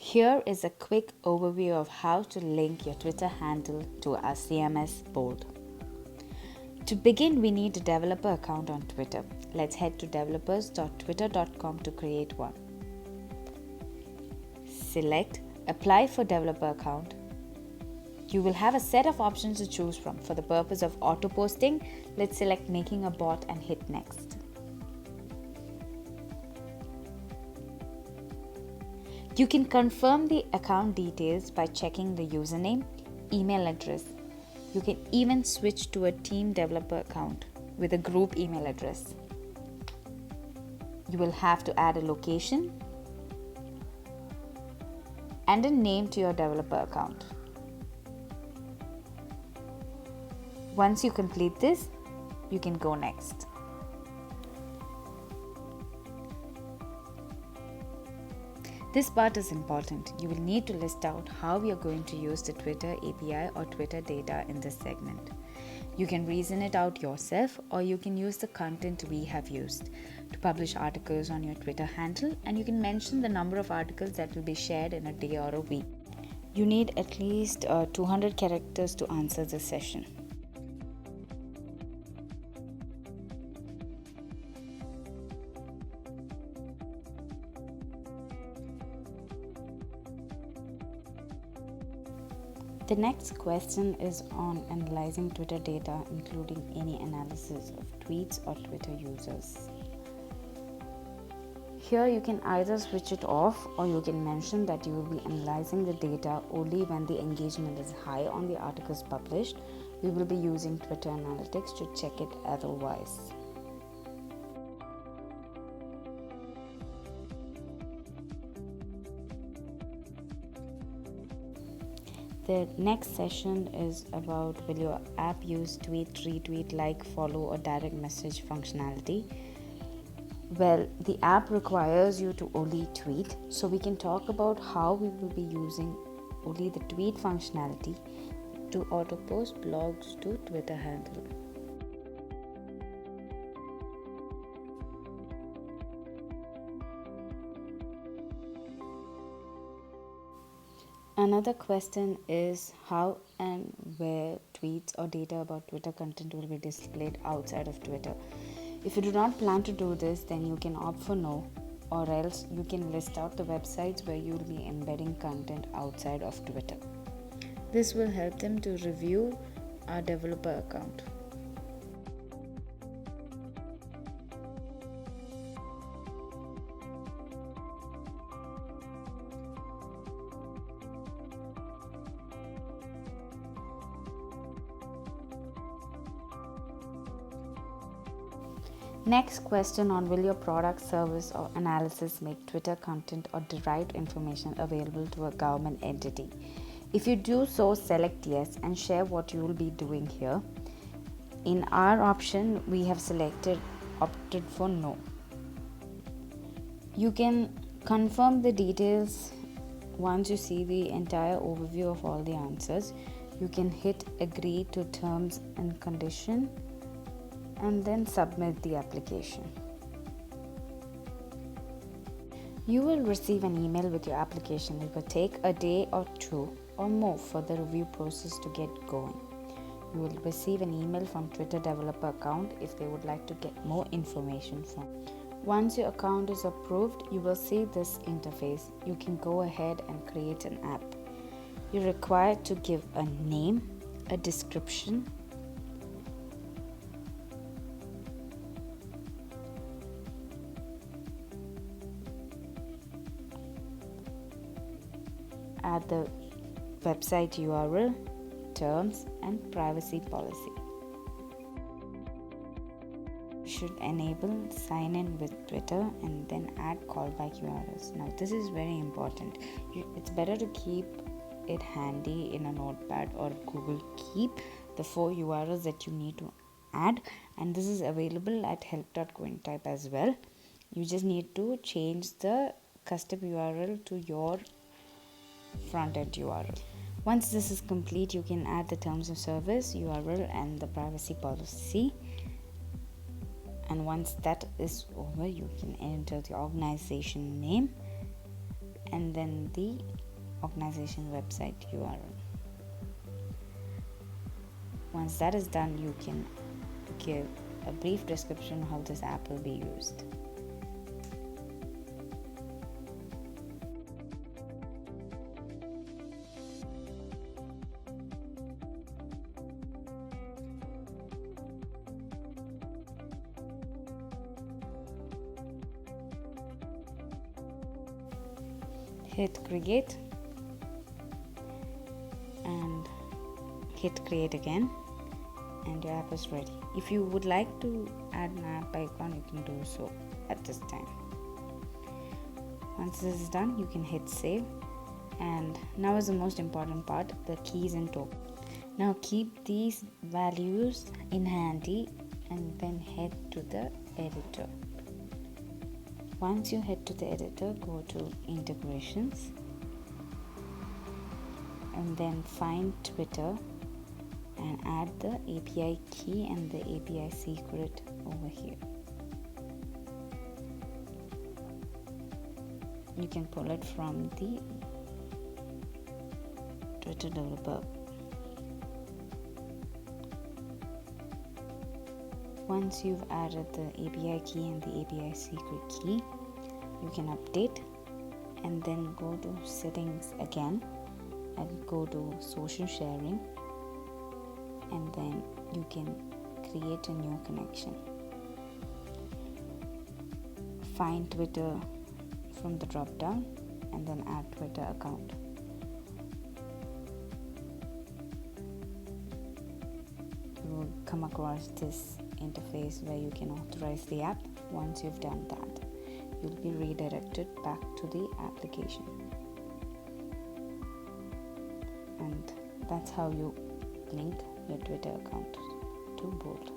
Here is a quick overview of how to link your Twitter handle to our CMS Bold. To begin, we need a developer account on Twitter. Let's head to developers.twitter.com to create one. Select Apply for Developer Account. You will have a set of options to choose from. For the purpose of auto posting, let's select Making a Bot and hit Next. You can confirm the account details by checking the username, email address. You can even switch to a team developer account with a group email address. You will have to add a location and a name to your developer account. Once you complete this, you can go next. This part is important. You will need to list out how you are going to use the Twitter API or Twitter data in this segment. You can reason it out yourself, or you can use the content we have used to publish articles on your Twitter handle, and you can mention the number of articles that will be shared in a day or a week. You need at least 200 characters to answer this session. The next question is on analyzing Twitter data, including any analysis of tweets or Twitter users. Here you can either switch it off, or you can mention that you will be analyzing the data only when the engagement is high on the articles published. We will be using Twitter Analytics to check it otherwise. The next session is about, will your app use tweet, retweet, like, follow, or direct message functionality? Well, the app requires you to only tweet, so we can talk about how we will be using only the tweet functionality to auto post blogs to Twitter handle. Another question is how and where tweets or data about Twitter content will be displayed outside of Twitter. If you do not plan to do this, then you can opt for no, or else you can list out the websites where you will be embedding content outside of Twitter. This will help them to review our developer account. Next question on, will your product, service, or analysis make Twitter content or derived information available to a government entity? If you do so, select yes and share what you will be doing here. In our option, we have opted for no. You can confirm the details once you see the entire overview of all the answers. You can hit agree to terms and condition and then submit the application. You will receive an email with your application. It will take a day or two or more for the review process to get going. You will receive an email from Twitter developer account if they would like to get more information from. Once your account is approved, you will see this interface. You can go ahead and create an app. You're required to give a name, a description, add the website URL, terms, and privacy policy. You should enable sign in with Twitter and then add callback URLs. Now this is very important. It's better to keep it handy in a notepad or Google Keep, the 4 URLs that you need to add, and this is available at help.quintype as well. You just need to change the custom URL to your front-end URL. Once this is complete, you can add the terms of service, URL, and the privacy policy. And once that is over, you can enter the organization name and and then the organization website URL. Once that is done, you can give a brief description how this app will be used. Hit create and hit create again, and your app is ready. If you would like to add an app icon, you can do so at this time. Once this is done, you can hit save, and now is the most important part, the keys and tokens. Now keep these values in handy and then head to the editor. Once you head to the editor, go to integrations and then find Twitter and add the API key and the API secret over here. You can pull it from the Twitter developer. Once you've added the API key and the API secret key, you can update and then go to settings again and go to social sharing, and then you can create a new connection. Find Twitter from the drop down and then add Twitter account. You will come across this interface where you can authorize the app. Once you've done that, you'll be redirected back to the application, and that's how you link your Twitter account to Bold.